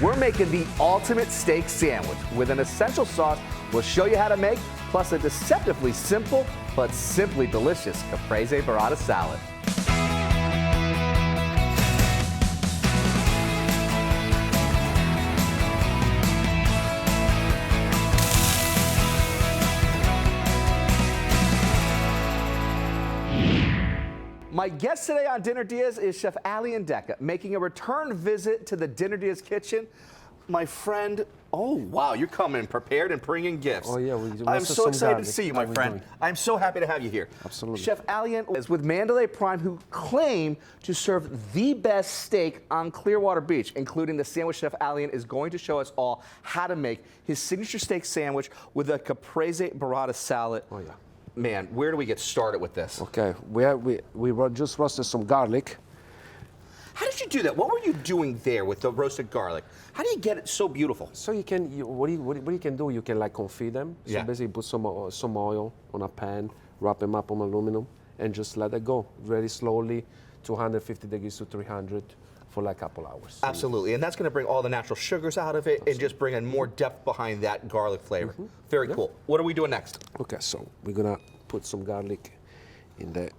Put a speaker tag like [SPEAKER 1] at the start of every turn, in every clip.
[SPEAKER 1] we're making the ultimate steak sandwich with an essential sauce we'll show you how to make, plus a deceptively simple but simply delicious caprese burrata salad. My guest today on Dinner DeeAs is Chef Ali Ndeka, making a return visit to the Dinner DeeAs kitchen. My friend, oh wow, you're coming prepared and bringing gifts.
[SPEAKER 2] Oh yeah,
[SPEAKER 1] I'm so excited to see you, my friend. I'm so happy to have you here.
[SPEAKER 2] Absolutely.
[SPEAKER 1] Chef Ali is with Mandalay Prime, who claim to serve the best steak on Clearwater Beach, including the sandwich Chef Ali is going to show us all how to make his signature steak sandwich with a caprese burrata salad.
[SPEAKER 2] Oh yeah.
[SPEAKER 1] Man, where do we get started with this?
[SPEAKER 2] Okay, we just roasted some garlic.
[SPEAKER 1] How did you do that? What were you doing there with the roasted garlic? How do you get it so beautiful?
[SPEAKER 2] So you can, what you can do, you can like confit them. So
[SPEAKER 1] Yeah.
[SPEAKER 2] basically put some oil on a pan, wrap them up on aluminum, and just let it go very slowly, 250 degrees to 300 for like a couple hours.
[SPEAKER 1] Absolutely, and that's going to bring all the natural sugars out of it and just bring in more depth behind that garlic flavor. Very cool. What are we doing next?
[SPEAKER 2] Okay, so we're gonna put some garlic in the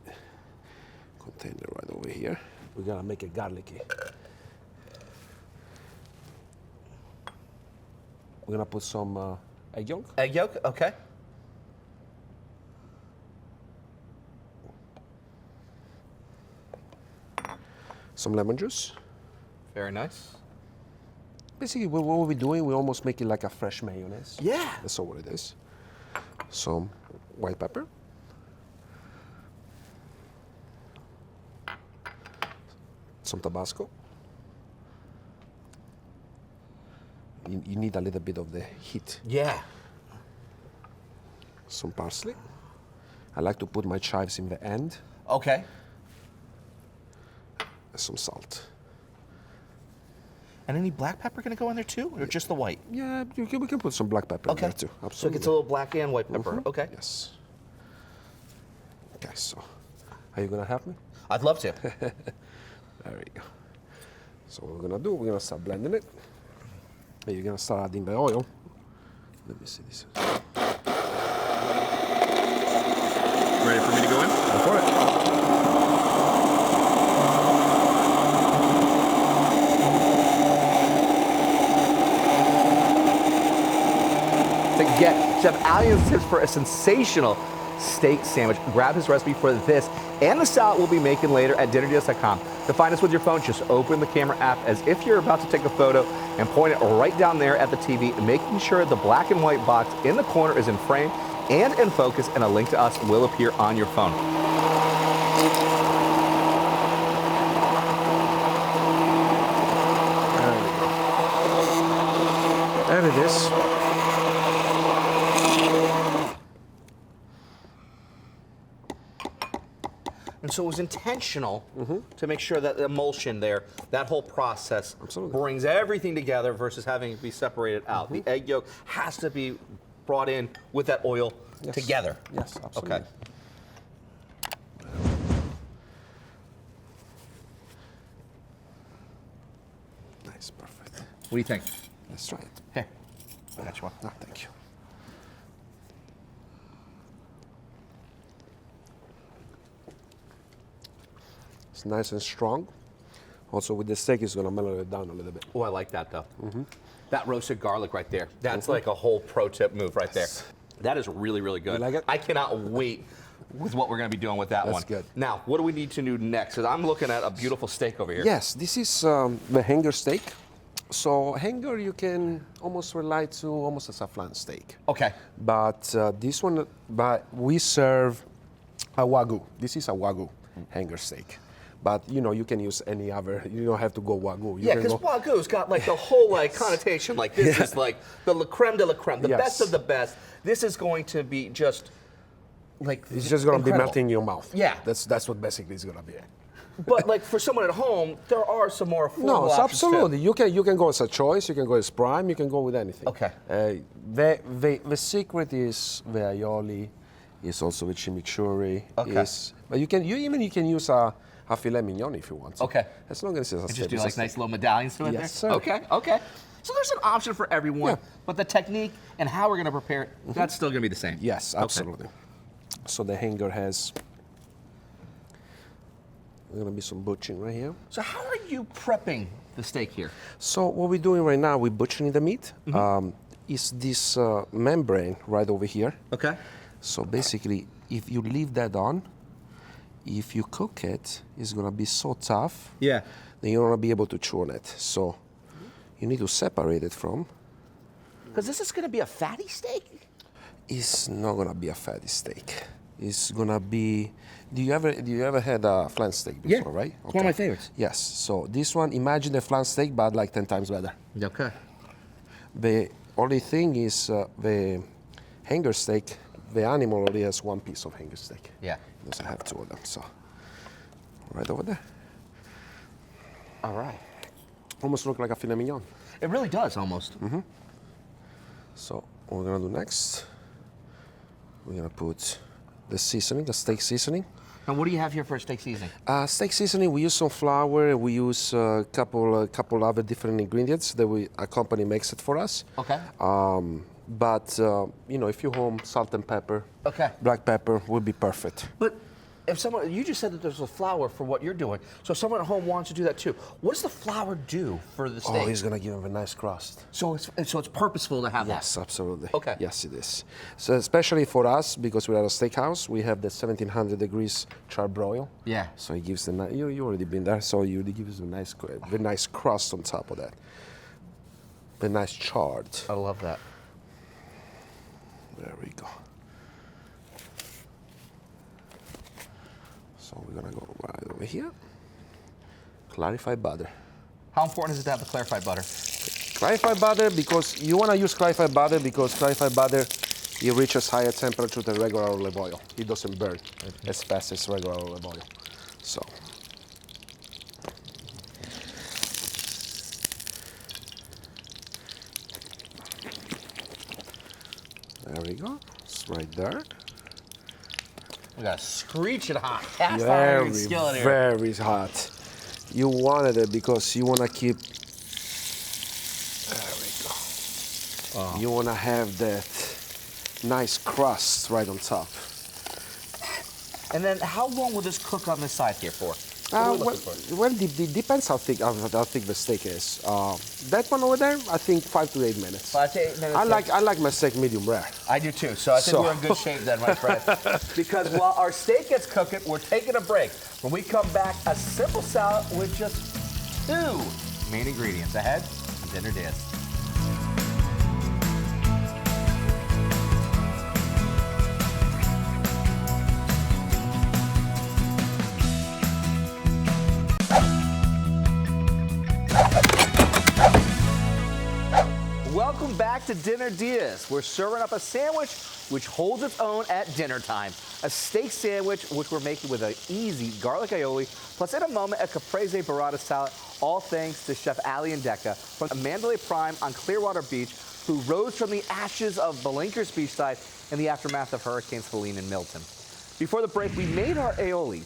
[SPEAKER 2] container right over here. We're gonna make it garlicky. We're gonna put some egg yolk.
[SPEAKER 1] Egg yolk, okay.
[SPEAKER 2] Some lemon juice.
[SPEAKER 1] Very nice.
[SPEAKER 2] Basically, what we're doing, we almost make it like a fresh mayonnaise.
[SPEAKER 1] Yeah.
[SPEAKER 2] That's all what it is. Some white pepper. Some Tabasco. You need a little bit of the heat.
[SPEAKER 1] Yeah.
[SPEAKER 2] Some parsley. I like to put my chives in the end.
[SPEAKER 1] Okay.
[SPEAKER 2] Some salt.
[SPEAKER 1] And any black pepper going to go in there too, or just the white?
[SPEAKER 2] Yeah, we can put some black pepper in there too. Absolutely.
[SPEAKER 1] So it gets a little black and white pepper. Okay.
[SPEAKER 2] Yes. Okay, so are you gonna help me?
[SPEAKER 1] I'd love to.
[SPEAKER 2] There we go. So what we're gonna do, we're gonna start blending it. And you're gonna start adding the oil. Let me see this.
[SPEAKER 1] Ready for me to go in?
[SPEAKER 2] Go for it.
[SPEAKER 1] To get Chef Ali's tips for a sensational steak sandwich, grab his recipe for this and the salad we'll be making later at dinnerdeals.com. To find us with your phone, just open the camera app as if you're about to take a photo and point it right down there at the TV, making sure the black and white box in the corner is in frame and in focus, and a link to us will appear on your phone.
[SPEAKER 2] There it is.
[SPEAKER 1] And so it was intentional to make sure that the emulsion there, that whole process brings everything together versus having it be separated out. The egg yolk has to be brought in with that oil together.
[SPEAKER 2] Yes, absolutely.
[SPEAKER 1] Okay.
[SPEAKER 2] Nice, perfect.
[SPEAKER 1] What do you think?
[SPEAKER 2] Let's try it.
[SPEAKER 1] Here, I got you one.
[SPEAKER 2] Ah, thank you. It's nice and strong. Also with the steak, it's gonna mellow it down a little bit.
[SPEAKER 1] Oh, I like that though. That roasted garlic right there. That's like a whole pro tip move right there. That is really, really good.
[SPEAKER 2] You like it?
[SPEAKER 1] I cannot wait with what we're gonna be doing with that one.
[SPEAKER 2] That's good.
[SPEAKER 1] Now, what do we need to do next? Because I'm looking at a beautiful steak over here.
[SPEAKER 2] Yes, this is the hanger steak. So hanger you can almost rely to almost as a flan steak.
[SPEAKER 1] Okay.
[SPEAKER 2] But this one, we serve a Wagyu. This is a Wagyu hanger steak. But you know, you can use any other. You don't have to go Wagyu.
[SPEAKER 1] Yeah, because Wagyu's got like the whole like connotation. Like this is like the creme de la creme, the best of the best. This is going to be just like
[SPEAKER 2] It's just gonna be melting in your mouth.
[SPEAKER 1] Yeah.
[SPEAKER 2] That's what basically it's gonna be.
[SPEAKER 1] But like for someone at home, there are some more affordable
[SPEAKER 2] No,
[SPEAKER 1] options
[SPEAKER 2] absolutely.
[SPEAKER 1] too.
[SPEAKER 2] You can go as a choice. You can go as prime. You can go with anything.
[SPEAKER 1] Okay.
[SPEAKER 2] The secret is the aioli, is also with chimichurri.
[SPEAKER 1] Okay.
[SPEAKER 2] But you can use a filet mignon if you want.
[SPEAKER 1] Okay.
[SPEAKER 2] As long as it's a
[SPEAKER 1] Just do like nice little medallions to it
[SPEAKER 2] Yes,
[SPEAKER 1] there?
[SPEAKER 2] sir.
[SPEAKER 1] Okay, okay. So there's an option for everyone,
[SPEAKER 2] Yeah.
[SPEAKER 1] but the technique and how we're going to prepare it, that's still going to be the same.
[SPEAKER 2] Yes,
[SPEAKER 1] Okay.
[SPEAKER 2] absolutely. So the hanger has, there's gonna be some butchering right here.
[SPEAKER 1] So how are you prepping the steak here?
[SPEAKER 2] So what we're doing right now, we're butchering the meat. Is this membrane right over here.
[SPEAKER 1] Okay.
[SPEAKER 2] So basically, if you leave that on, if you cook it, it's gonna be so tough.
[SPEAKER 1] Yeah.
[SPEAKER 2] Then you're not gonna be able to chew on it. So you need to separate it from.
[SPEAKER 1] Because this is going to be a fatty steak?
[SPEAKER 2] It's not gonna be a fatty steak. It's gonna be. Do you ever had a flank steak before, right?
[SPEAKER 1] It's one of my favorites.
[SPEAKER 2] Yes. So this one, imagine the flank steak, but like 10 times better.
[SPEAKER 1] Okay.
[SPEAKER 2] The only thing is the hanger steak. The animal only has one piece of hanger steak.
[SPEAKER 1] Yeah.
[SPEAKER 2] It doesn't have two of them. So right over there.
[SPEAKER 1] All right.
[SPEAKER 2] Almost look like a filet mignon.
[SPEAKER 1] It really does almost.
[SPEAKER 2] So what we're gonna do next? We're gonna put the seasoning, the steak seasoning.
[SPEAKER 1] And what do you have here for steak seasoning?
[SPEAKER 2] Steak seasoning, we use some flour, we use a couple other different ingredients that a company makes it for us.
[SPEAKER 1] Okay.
[SPEAKER 2] But if you're home, salt and pepper,
[SPEAKER 1] Okay.
[SPEAKER 2] black pepper would be perfect.
[SPEAKER 1] But if someone, you just said that there's a flour for what you're doing. So if someone at home wants to do that too, what does the flour do for the steak?
[SPEAKER 2] Oh, he's gonna give him a nice crust.
[SPEAKER 1] So it's purposeful to have
[SPEAKER 2] Yes, absolutely.
[SPEAKER 1] Okay.
[SPEAKER 2] Yes, it is. So especially for us, because we're at a steakhouse, we have the 1700 degrees charbroil.
[SPEAKER 1] Yeah.
[SPEAKER 2] So it gives the you already been there, so it gives a very nice crust on top of that. The nice charred.
[SPEAKER 1] that. I love that.
[SPEAKER 2] There we go. So we're gonna go right over here. Clarified butter.
[SPEAKER 1] How important is it to have the clarified butter?
[SPEAKER 2] Clarified butter, because you wanna use clarified butter because clarified butter, it reaches higher temperature than regular olive oil. It doesn't burn as fast as regular olive oil. So. There we go. It's right there.
[SPEAKER 1] We got a screeching hot cast iron skillet here.
[SPEAKER 2] Very hot. You wanted it because you want to keep. There we go.
[SPEAKER 1] Oh.
[SPEAKER 2] You want to have that nice crust right on top.
[SPEAKER 1] And then how long will this cook on this side here for? What are we looking for?
[SPEAKER 2] Well, it depends how thick the steak is. That one over there, I think 5 to 8 minutes.
[SPEAKER 1] 5 to 8 minutes.
[SPEAKER 2] I like my steak medium rare.
[SPEAKER 1] I do too, so I think we're in good shape then, my friend. Because while our steak gets cooking, we're taking a break. When we come back, a simple salad with just 2 main ingredients ahead on Dinner DeeAs. Welcome back to Dinner DeeAs. We're serving up a sandwich which holds its own at dinner time. A steak sandwich which we're making with an easy garlic aioli, plus in a moment a caprese burrata salad, all thanks to Chef Ali and Decca from Mandalay Prime on Clearwater Beach, who rose from the ashes of Belinkers Beachside in the aftermath of Hurricanes Helene and Milton. Before the break, we made our aioli,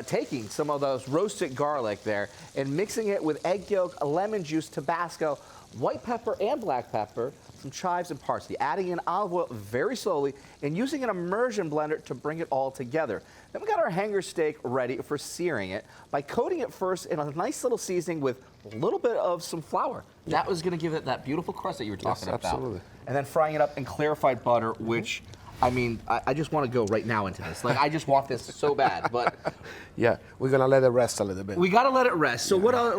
[SPEAKER 1] taking some of those roasted garlic there and mixing it with egg yolk, lemon juice, Tabasco, white pepper and black pepper, some chives and parsley, adding in olive oil very slowly and using an immersion blender to bring it all together. Then we got our hanger steak ready for searing it by coating it first in a nice little seasoning with a little bit of some flour. That was going to give it that beautiful crust that you were talking about.
[SPEAKER 2] Absolutely.
[SPEAKER 1] And then frying it up in clarified butter, which I mean, I just want to go right now into this. Like, I just want this so bad, but
[SPEAKER 2] Yeah, we're gonna let it rest a little bit.
[SPEAKER 1] we got to let it rest. So what else,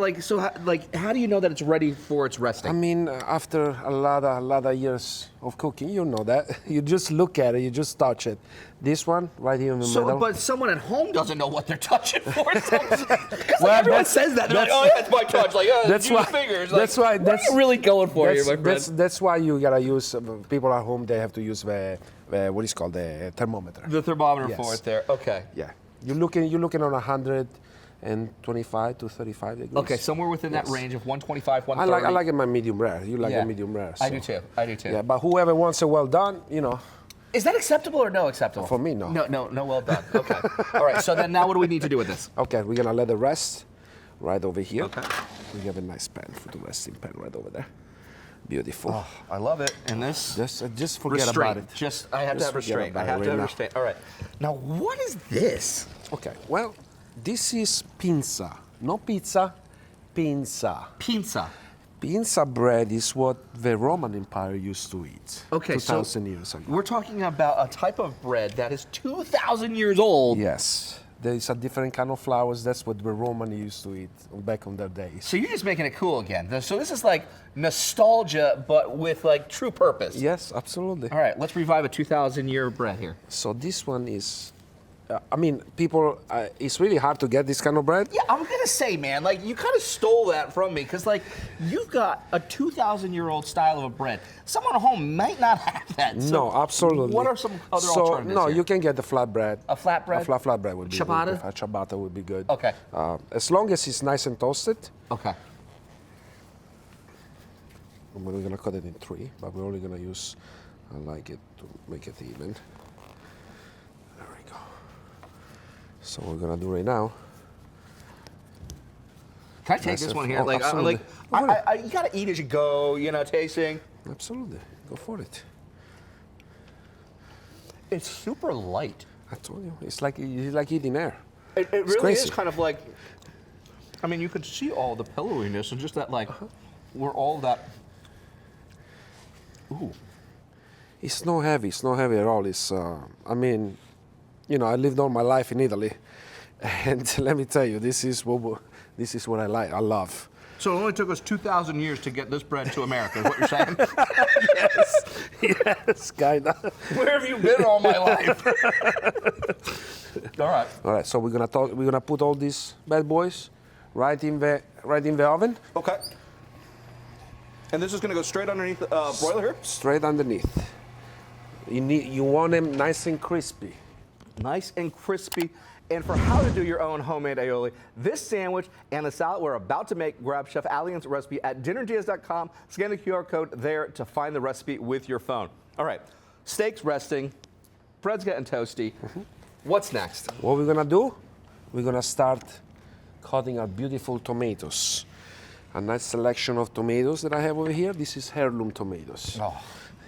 [SPEAKER 1] how do you know that it's ready for its resting?
[SPEAKER 2] I mean, after a lot of years of cooking, you know that. You just look at it, you just touch it. This one, right here in the middle.
[SPEAKER 1] But someone at home doesn't know what they're touching for.
[SPEAKER 2] Well,
[SPEAKER 1] Everyone says that. They're like, oh, yeah, it's my touch. Like,
[SPEAKER 2] that's
[SPEAKER 1] use
[SPEAKER 2] why-
[SPEAKER 1] fingers.
[SPEAKER 2] that's
[SPEAKER 1] like,
[SPEAKER 2] why-
[SPEAKER 1] What are you really going for here, my friend?
[SPEAKER 2] That's why you gotta use, people at home, they have to use what is called the thermometer.
[SPEAKER 1] The thermometer
[SPEAKER 2] Yes.
[SPEAKER 1] for it there. Okay.
[SPEAKER 2] Yeah. You're looking on 125 to 35 degrees.
[SPEAKER 1] Okay, somewhere within that
[SPEAKER 2] Yes.
[SPEAKER 1] range of 125,
[SPEAKER 2] I
[SPEAKER 1] 130.
[SPEAKER 2] like it my medium rare. You like it medium rare.
[SPEAKER 1] I
[SPEAKER 2] so.
[SPEAKER 1] do too. I do too.
[SPEAKER 2] Yeah, but whoever wants it well done,
[SPEAKER 1] Is that acceptable or no acceptable?
[SPEAKER 2] For me, no.
[SPEAKER 1] No, well done. Okay. All right, so then now what do we need to do with this?
[SPEAKER 2] Okay, we're gonna let it rest right over here.
[SPEAKER 1] Okay.
[SPEAKER 2] We have a nice pan for the resting pan right over there. Beautiful.
[SPEAKER 1] Oh, I love it. And this
[SPEAKER 2] Just forget about it.
[SPEAKER 1] I have to have restraint. I have to have restraint. All right. Now, what is this?
[SPEAKER 2] Okay, well, this is pinza. No pizza, pinza.
[SPEAKER 1] Pinza.
[SPEAKER 2] Pinza bread is what the Roman Empire used to eat.
[SPEAKER 1] Okay,
[SPEAKER 2] 2,000 years ago.
[SPEAKER 1] We're talking about a type of bread that is 2,000 years old.
[SPEAKER 2] Yes. There is a different kind of flours. That's what the Roman used to eat back on their days.
[SPEAKER 1] So you're just making it cool again. So this is like nostalgia, but with like true purpose.
[SPEAKER 2] Yes, absolutely.
[SPEAKER 1] All right, let's revive a 2,000-year bread here.
[SPEAKER 2] So this one is, I mean, people, it's really hard to get this kind of bread.
[SPEAKER 1] Yeah, I'm gonna say, man, like you kind of stole that from me, because like you've got a 2,000-year-old style of a bread. Someone at home might not have that. So
[SPEAKER 2] No, absolutely.
[SPEAKER 1] What are some other alternatives?
[SPEAKER 2] No,
[SPEAKER 1] here?
[SPEAKER 2] you can get the flatbread.
[SPEAKER 1] A flatbread?
[SPEAKER 2] A flatbread would be
[SPEAKER 1] Ciabatta?
[SPEAKER 2] good. A ciabatta would be good.
[SPEAKER 1] Okay.
[SPEAKER 2] As long as it's nice and toasted.
[SPEAKER 1] Okay.
[SPEAKER 2] We're gonna cut it in 3, but we're only gonna use, I like it to make it even. There we go. So what we're gonna do right now.
[SPEAKER 1] Can I take this one here?
[SPEAKER 2] Oh,
[SPEAKER 1] Like,
[SPEAKER 2] absolutely.
[SPEAKER 1] you gotta eat as you go, you know, tasting.
[SPEAKER 2] Absolutely, go for it.
[SPEAKER 1] It's super light.
[SPEAKER 2] I told you, it's like eating air.
[SPEAKER 1] It really
[SPEAKER 2] crazy.
[SPEAKER 1] is kind of like, I mean, you could see all the pillowiness and just that, like, where all that. Ooh.
[SPEAKER 2] It's not heavy. It's not heavy at all. It's, I mean, you know, I lived all my life in Italy, and let me tell you, this is what I like. I love.
[SPEAKER 1] So it only took us 2,000 years to get this bread to America, is what you're saying?
[SPEAKER 2] Yes, kinda.
[SPEAKER 1] Where have you been all my life? All right.
[SPEAKER 2] All right. So we're gonna put all these bad boys right in the oven.
[SPEAKER 1] Okay. And this is going to go straight underneath the broiler here?
[SPEAKER 2] Straight underneath. You want them nice and crispy.
[SPEAKER 1] Nice and crispy. And for how to do your own homemade aioli, this sandwich and the salad we're about to make, grab Chef Alian's recipe at dinnerdeas.com. Scan the QR code there to find the recipe with your phone. All right, steak's resting, bread's getting toasty. What's next?
[SPEAKER 2] What we're gonna do? We're gonna start cutting our beautiful tomatoes. A nice selection of tomatoes that I have over here. This is heirloom tomatoes.
[SPEAKER 1] Oh.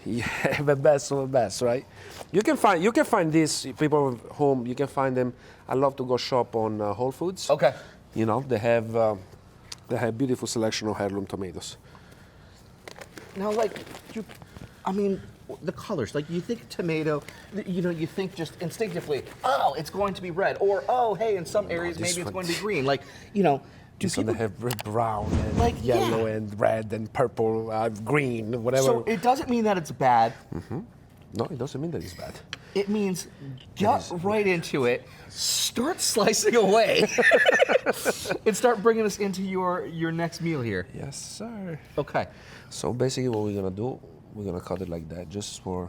[SPEAKER 2] Yeah, the best of the best, right? You can find these people at home. You can find them. I love to go shop on Whole Foods.
[SPEAKER 1] Okay.
[SPEAKER 2] You know, they have beautiful selection of heirloom tomatoes.
[SPEAKER 1] Now, like, I mean, the colors, like you think tomato, you know, you think just instinctively, oh, it's going to be red, or oh, hey, in some areas maybe it's going to be green. Like, you know, do
[SPEAKER 2] This one
[SPEAKER 1] people
[SPEAKER 2] they have red, brown and
[SPEAKER 1] Like,
[SPEAKER 2] yellow
[SPEAKER 1] yeah.
[SPEAKER 2] and red and purple, green, whatever.
[SPEAKER 1] So it doesn't mean that it's bad.
[SPEAKER 2] No, it doesn't mean that it's bad.
[SPEAKER 1] It means get right into it, start slicing away, and start bringing us into your next meal here.
[SPEAKER 2] Yes, sir.
[SPEAKER 1] Okay.
[SPEAKER 2] So basically what we're gonna do, we're gonna cut it like that, just for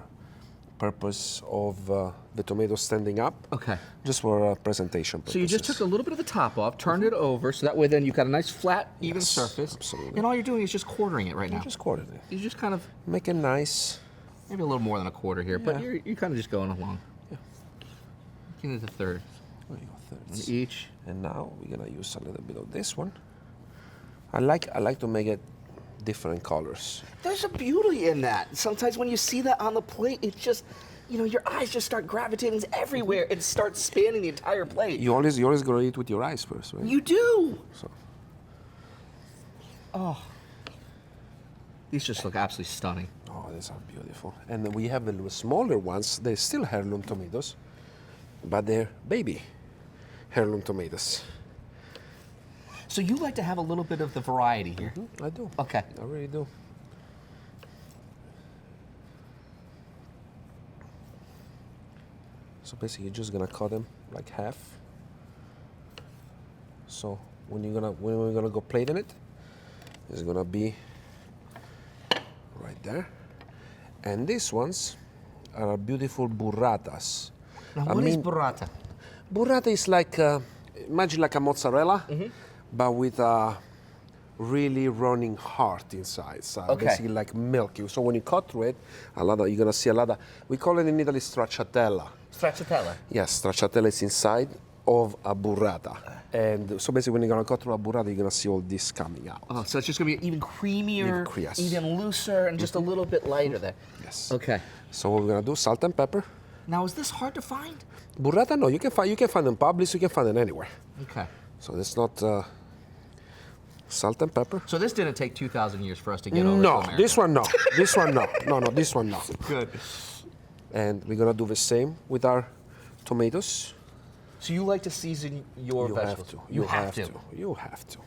[SPEAKER 2] purpose of the tomato standing up.
[SPEAKER 1] Okay.
[SPEAKER 2] Just for presentation purposes.
[SPEAKER 1] So you just took a little bit of the top off, turned it over, so that way then you've got a nice flat, even
[SPEAKER 2] Yes,
[SPEAKER 1] surface.
[SPEAKER 2] absolutely.
[SPEAKER 1] And all you're doing is just quartering it right now.
[SPEAKER 2] Just quarter it.
[SPEAKER 1] You just kind of,
[SPEAKER 2] Make it nice.
[SPEAKER 1] maybe a little more than a quarter here, but
[SPEAKER 2] Yeah.
[SPEAKER 1] you're kind of just going along.
[SPEAKER 2] Yeah.
[SPEAKER 1] Getting to the third.
[SPEAKER 2] There you go,
[SPEAKER 1] On
[SPEAKER 2] thirds.
[SPEAKER 1] each.
[SPEAKER 2] And now we're gonna use a little bit of this one. I like to make it different colors.
[SPEAKER 1] There's a beauty in that. Sometimes when you see that on the plate, it's just, you know, your eyes just start gravitating everywhere and start spanning the entire plate.
[SPEAKER 2] You always gotta eat with your eyes first, right?
[SPEAKER 1] You do.
[SPEAKER 2] So
[SPEAKER 1] Oh. These just look absolutely stunning.
[SPEAKER 2] oh, these are beautiful. And then we have the little smaller ones. They're still heirloom tomatoes, but they're baby heirloom tomatoes.
[SPEAKER 1] So you like to have a little bit of the variety here.
[SPEAKER 2] I do.
[SPEAKER 1] Okay.
[SPEAKER 2] I really do. So basically, you're just gonna cut them like half. So when we're gonna go plating it, it's gonna be right there. And these ones are beautiful burratas.
[SPEAKER 1] Now, what is burrata?
[SPEAKER 2] Burrata is like imagine like a mozzarella, but with a really running heart inside. So
[SPEAKER 1] Okay.
[SPEAKER 2] basically like milk. So when you cut through it, you're gonna see a lot of. We call it in Italy stracciatella.
[SPEAKER 1] Stracciatella.
[SPEAKER 2] Yes, stracciatella is inside, of a burrata. And so basically when you're gonna cut through a burrata, you're gonna see all this coming out.
[SPEAKER 1] Oh, so it's just gonna be even creamier,
[SPEAKER 2] Yes.
[SPEAKER 1] even looser, and just a little bit lighter there.
[SPEAKER 2] Yes.
[SPEAKER 1] Okay.
[SPEAKER 2] So what we're gonna do, salt and pepper.
[SPEAKER 1] Now, is this hard to find?
[SPEAKER 2] Burrata, no, you can find them Publix, you can find them anywhere.
[SPEAKER 1] Okay.
[SPEAKER 2] So that's not salt and pepper.
[SPEAKER 1] So this didn't take 2,000 years for us to get over to
[SPEAKER 2] No,
[SPEAKER 1] America.
[SPEAKER 2] this one no. This one no. No, this one no.
[SPEAKER 1] Good.
[SPEAKER 2] And we're gonna do the same with our tomatoes.
[SPEAKER 1] So you like to season your
[SPEAKER 2] You
[SPEAKER 1] vegetables?
[SPEAKER 2] have to.
[SPEAKER 1] You have to.
[SPEAKER 2] You have to.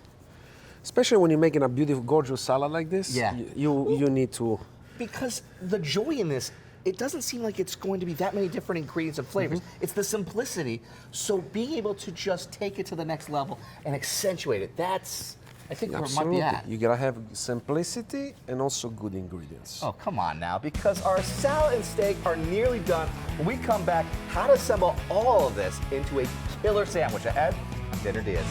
[SPEAKER 2] Especially when you're making a beautiful, gorgeous salad like this.
[SPEAKER 1] Yeah.
[SPEAKER 2] You need to.
[SPEAKER 1] Because the joy in this, it doesn't seem like it's going to be that many different ingredients and flavors. It's the simplicity. So being able to just take it to the next level and accentuate it, that's, I think, where it might be at.
[SPEAKER 2] You gotta have simplicity and also good ingredients.
[SPEAKER 1] Oh, come on now, because our salad and steak are nearly done. When we come back, how to assemble all of this into a killer sandwich ahead on Dinner DeeAs.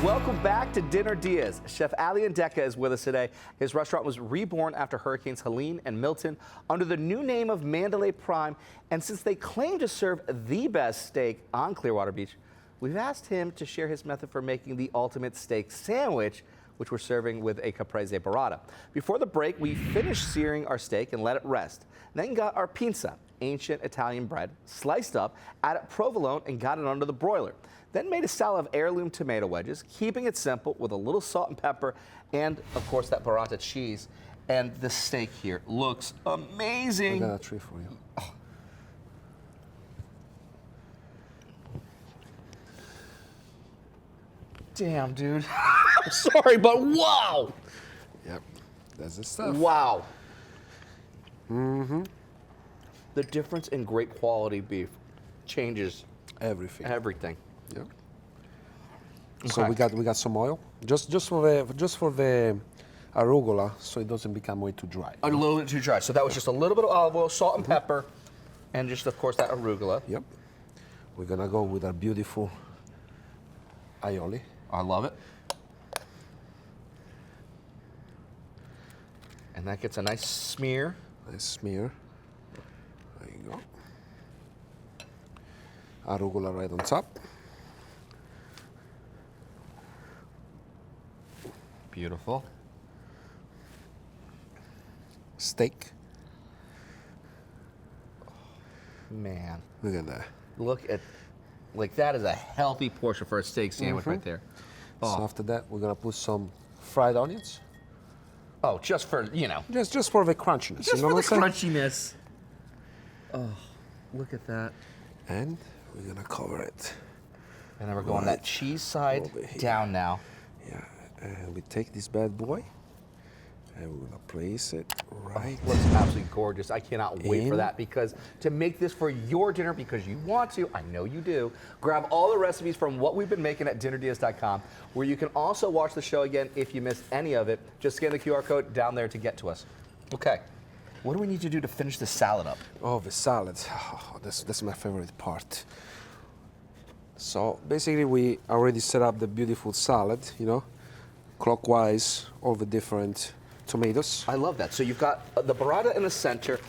[SPEAKER 1] Welcome back to Dinner DeeAs. Chef Ali Ndeka is with us today. His restaurant was reborn after Hurricanes Helene and Milton under the new name of Mandalay Prime. And since they claim to serve the best steak on Clearwater Beach, we've asked him to share his method for making the ultimate steak sandwich, which we're serving with a caprese burrata. Before the break, we finished searing our steak and let it rest. Then got our pinza, ancient Italian bread, sliced up, added provolone, and got it under the broiler. Then made a salad of heirloom tomato wedges, keeping it simple with a little salt and pepper, and of course that burrata cheese. And the steak here looks amazing.
[SPEAKER 2] I got a treat for you.
[SPEAKER 1] Oh. Damn, dude. I'm sorry, but wow.
[SPEAKER 2] Yep, that's the stuff.
[SPEAKER 1] Wow. Mm-hmm. The difference in great quality beef changes
[SPEAKER 2] Everything.
[SPEAKER 1] everything.
[SPEAKER 2] Yeah.
[SPEAKER 1] Okay.
[SPEAKER 2] So we got some oil, just for the arugula, so it doesn't become way too dry.
[SPEAKER 1] A little bit too dry. So that was just a little bit of olive oil, salt and pepper, and just of course that arugula.
[SPEAKER 2] Yep. We're gonna go with our beautiful aioli.
[SPEAKER 1] I love it. And that gets a nice smear.
[SPEAKER 2] Nice smear. There you go. Arugula right on top.
[SPEAKER 1] Beautiful.
[SPEAKER 2] Steak.
[SPEAKER 1] Man,
[SPEAKER 2] Look at that.
[SPEAKER 1] look at, like that is a healthy portion for a steak sandwich right there.
[SPEAKER 2] So after that, we're gonna put some fried onions.
[SPEAKER 1] Oh, just for, you know.
[SPEAKER 2] Just for the crunchiness.
[SPEAKER 1] Just
[SPEAKER 2] you know
[SPEAKER 1] for the
[SPEAKER 2] what I'm saying?
[SPEAKER 1] crunchiness. Oh, look at that.
[SPEAKER 2] And we're gonna cover it.
[SPEAKER 1] And then we're going that cheese side
[SPEAKER 2] Over here.
[SPEAKER 1] down now.
[SPEAKER 2] Yeah. And we take this bad boy and we're gonna place it right.
[SPEAKER 1] Looks absolutely gorgeous. I cannot wait for
[SPEAKER 2] In.
[SPEAKER 1] that, because to make this for your dinner, because you want to, I know you do, grab all the recipes from what we've been making at dinnerdeas.com, where you can also watch the show again if you missed any of it. Just scan the QR code down there to get to us. Okay, what do we need to do to finish the salad up?
[SPEAKER 2] Oh, the salad. Oh, that's my favorite part. So basically, we already set up the beautiful salad, you know, clockwise, all the different tomatoes.
[SPEAKER 1] I love that. So you've got the burrata in the center,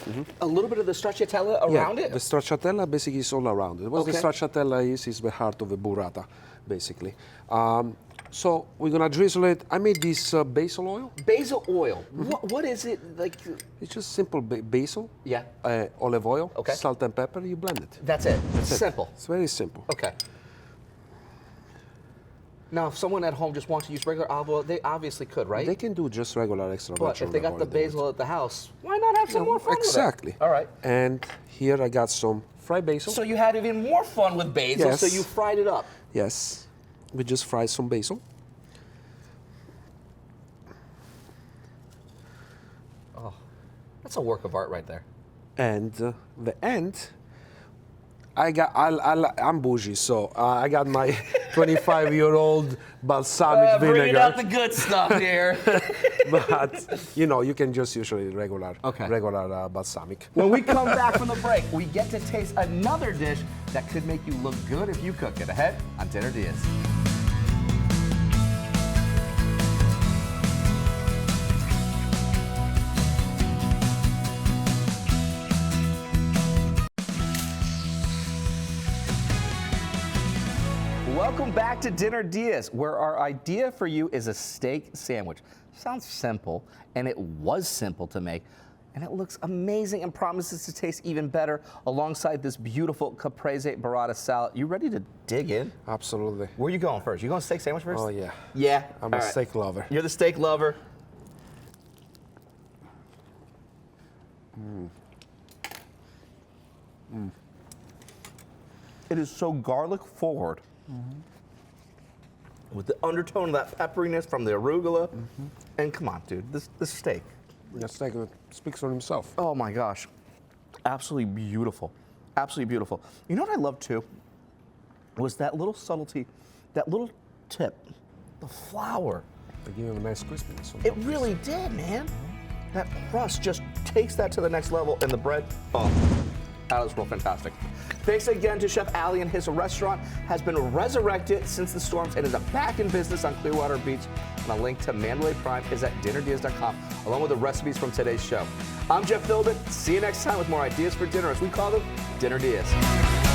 [SPEAKER 1] a little bit of the stracciatella around
[SPEAKER 2] Yeah,
[SPEAKER 1] it?
[SPEAKER 2] the stracciatella basically is all around it. What the
[SPEAKER 1] Okay.
[SPEAKER 2] stracciatella is the heart of the burrata, basically. So we're gonna drizzle it. I made this basil oil.
[SPEAKER 1] Basil oil. What is it like?
[SPEAKER 2] It's just simple basil,
[SPEAKER 1] Yeah,
[SPEAKER 2] olive oil,
[SPEAKER 1] Okay.
[SPEAKER 2] salt and pepper. You blend it.
[SPEAKER 1] that's it.
[SPEAKER 2] That's it.
[SPEAKER 1] Simple.
[SPEAKER 2] It's very simple.
[SPEAKER 1] Okay. Now, if someone at home just wants to use regular olive oil, they obviously could, right?
[SPEAKER 2] They can do just regular extra
[SPEAKER 1] But
[SPEAKER 2] virgin
[SPEAKER 1] if they got
[SPEAKER 2] olive
[SPEAKER 1] the
[SPEAKER 2] oil, they would.
[SPEAKER 1] basil at the house, why not have some more fun
[SPEAKER 2] Exactly.
[SPEAKER 1] with it? All right.
[SPEAKER 2] And here I got some fried basil.
[SPEAKER 1] So you had even more fun with basil,
[SPEAKER 2] Yes.
[SPEAKER 1] so you fried it up.
[SPEAKER 2] Yes. We just fried some basil.
[SPEAKER 1] That's a work of art right there.
[SPEAKER 2] And the end, I'm bougie, so I got my 25-year-old balsamic
[SPEAKER 1] Bring
[SPEAKER 2] vinegar.
[SPEAKER 1] out the good stuff here.
[SPEAKER 2] But you can just usually regular balsamic.
[SPEAKER 1] When we come back from the break, we get to taste another dish that could make you look good if you cook it. Ahead on Dinner DeeAs. Welcome back to Dinner DeeAs, where our idea for you is a steak sandwich. Sounds simple, and it was simple to make, and it looks amazing and promises to taste even better alongside this beautiful caprese burrata salad. You ready to dig in?
[SPEAKER 2] Absolutely.
[SPEAKER 1] Where are you going first? You going steak sandwich first?
[SPEAKER 2] Oh, yeah.
[SPEAKER 1] Yeah?
[SPEAKER 2] I'm a
[SPEAKER 1] All right.
[SPEAKER 2] steak lover.
[SPEAKER 1] You're the steak lover. It is so garlic forward. With the undertone of that pepperiness from the arugula. And come on, dude, this steak.
[SPEAKER 2] The steak speaks for himself.
[SPEAKER 1] Oh my gosh. Absolutely beautiful. Absolutely beautiful. You know what I love too? Was that little subtlety, that little tip, the flour.
[SPEAKER 2] They give him a nice crispiness.
[SPEAKER 1] It really did, man. That crust just takes that to the next level, and the bread, oh, that was real fantastic. Thanks again to Chef Ali, and his restaurant has been resurrected since the storms and is back in business on Clearwater Beach. And a link to Mandalay Prime is at dinnerdeas.com, along with the recipes from today's show. I'm Jeff Philbin. See you next time with more ideas for dinner, as we call them, Dinner DeeAs.